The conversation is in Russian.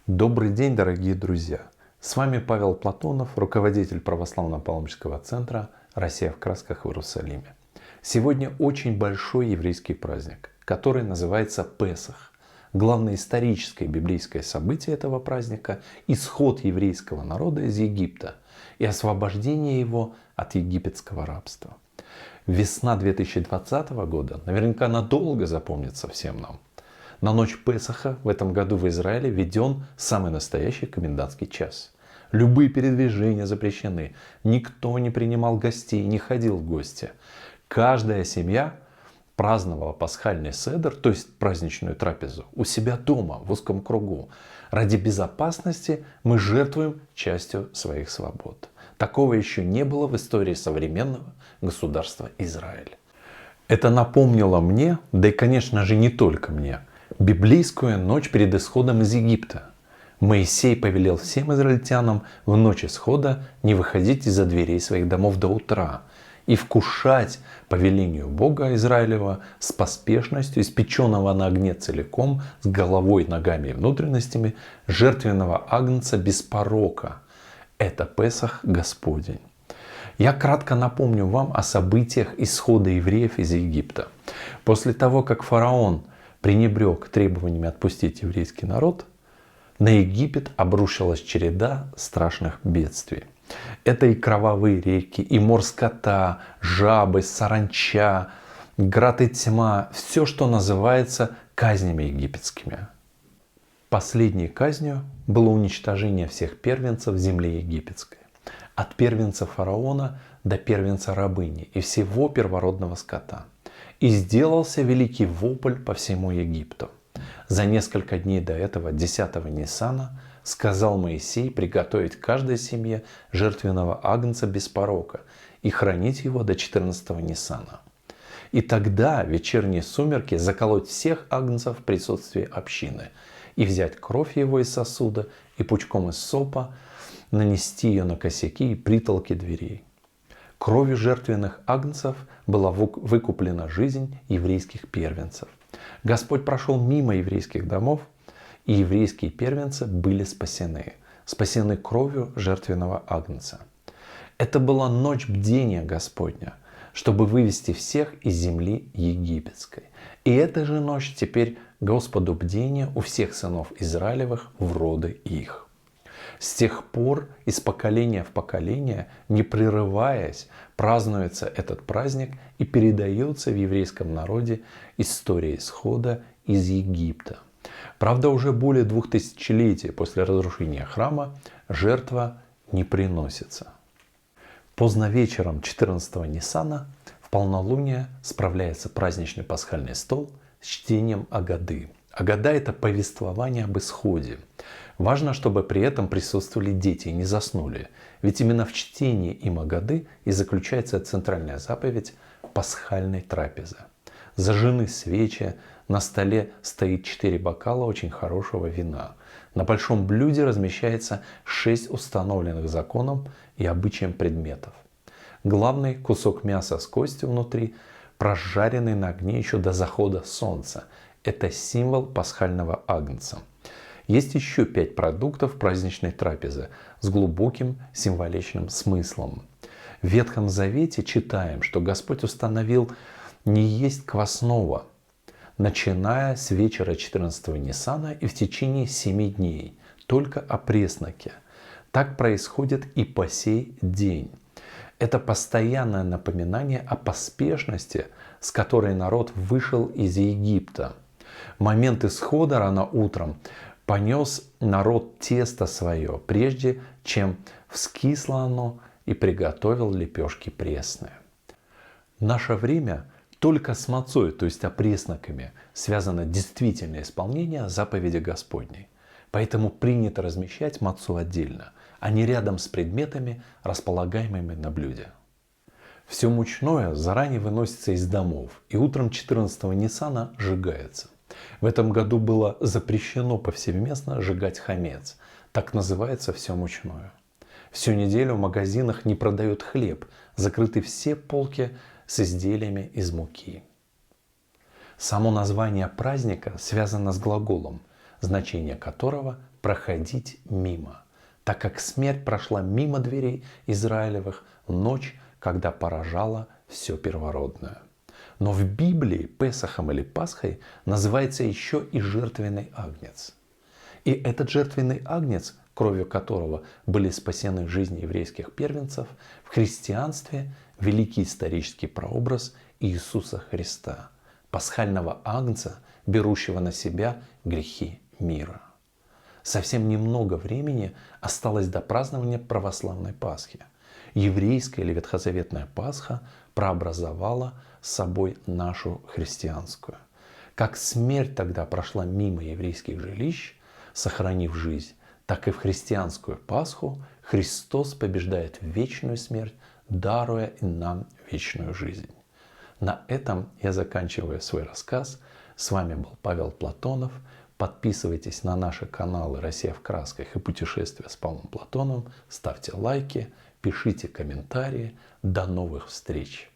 Добрый день, дорогие друзья! С вами Павел Платонов, руководитель православного паломнического центра «Россия в красках» в Иерусалиме. Сегодня очень большой еврейский праздник, который называется Песах. Главное историческое библейское событие этого праздника – исход еврейского народа из Египта и освобождение его от египетского рабства. Весна 2020 года наверняка надолго запомнится всем нам. На ночь Песаха в этом году в Израиле введен самый настоящий комендантский час. Любые передвижения запрещены. Никто не принимал гостей, не ходил в гости. Каждая семья праздновала пасхальный седер, то есть праздничную трапезу, у себя дома, в узком кругу. Ради безопасности мы жертвуем частью своих свобод. Такого еще не было в истории современного государства Израиль. Это напомнило мне, да и, конечно же, не только мне, библейскую ночь перед исходом из Египта. Моисей повелел всем израильтянам в ночь исхода не выходить из-за дверей своих домов до утра и вкушать по велению Бога Израилева с поспешностью испеченного на огне целиком, с головой, ногами и внутренностями жертвенного агнца без порока. Это Песах Господень. Я кратко напомню вам о событиях исхода евреев из Египта. После того, как фараон пренебрег требованиями отпустить еврейский народ, на Египет обрушилась череда страшных бедствий. Это и кровавые реки, и мор скота, жабы, саранча, град и тьма, все, что называется казнями египетскими. Последней казнью было уничтожение всех первенцев в земле египетской. От первенца фараона до первенца рабыни и всего первородного скота. И сделался великий вопль по всему Египту. За несколько дней до этого, 10-го Ниссана, сказал Моисей приготовить каждой семье жертвенного агнца без порока и хранить его до 14-го Ниссана. И тогда в вечерние сумерки заколоть всех агнцев в присутствии общины и взять кровь его из сосуда и пучком из сопа нанести ее на косяки и притолки дверей. Кровью жертвенных агнцев была выкуплена жизнь еврейских первенцев. Господь прошел мимо еврейских домов, и еврейские первенцы были спасены. Спасены кровью жертвенного агнца. Это была ночь бдения Господня, чтобы вывести всех из земли египетской. И эта же ночь теперь Господу бдения у всех сынов Израилевых в роды их. С тех пор из поколения в поколение, не прерываясь, празднуется этот праздник и передается в еврейском народе история исхода из Египта. Правда, уже более 2000 после разрушения храма жертва не приносится. Поздно вечером 14-го Ниссана в полнолуние справляется праздничный пасхальный стол с чтением Агады. Агада – это повествование об исходе. Важно, чтобы при этом присутствовали дети и не заснули. Ведь именно в чтении им Агады и заключается центральная заповедь пасхальной трапезы. Зажжены свечи, на столе стоит 4 бокала очень хорошего вина. На большом блюде размещается 6 установленных законом и обычаем предметов. Главный кусок мяса с костью внутри, прожаренный на огне еще до захода солнца. Это символ пасхального агнца. Есть еще 5 продуктов праздничной трапезы с глубоким символичным смыслом. В Ветхом Завете читаем, что Господь установил не есть квасного, начиная с вечера 14-го Ниссана и в течение 7 дней, только о пресноке. Так происходит и по сей день. Это постоянное напоминание о поспешности, с которой народ вышел из Египта. В момент исхода рано утром понес народ тесто свое, прежде чем вскисло оно, и приготовил лепешки пресные. В наше время только с мацой, то есть опресноками, связано действительное исполнение заповеди Господней. Поэтому принято размещать мацу отдельно, а не рядом с предметами, располагаемыми на блюде. Все мучное заранее выносится из домов и утром 14-го Ниссана сжигается. В этом году было запрещено повсеместно сжигать хамец. Так называется все мучное. Всю неделю в магазинах не продают хлеб. Закрыты все полки с изделиями из муки. Само название праздника связано с глаголом, значение которого проходить мимо, так как смерть прошла мимо дверей Израилевых в ночь, когда поражала все первородное. Но в Библии Песахом или Пасхой называется еще и жертвенный агнец. И этот жертвенный агнец, кровью которого были спасены жизни еврейских первенцев, в христианстве великий исторический прообраз Иисуса Христа, пасхального агнца, берущего на себя грехи мира. Совсем немного времени осталось до празднования православной Пасхи. Еврейская или ветхозаветная Пасха прообразовала собой нашу христианскую. Как смерть тогда прошла мимо еврейских жилищ, сохранив жизнь, так и в христианскую Пасху Христос побеждает вечную смерть, даруя и нам вечную жизнь. На этом я заканчиваю свой рассказ. С вами был Павел Платонов. Подписывайтесь на наши каналы «Россия в красках» и «Путешествия с Павлом Платоновым». Ставьте лайки, пишите комментарии. До новых встреч!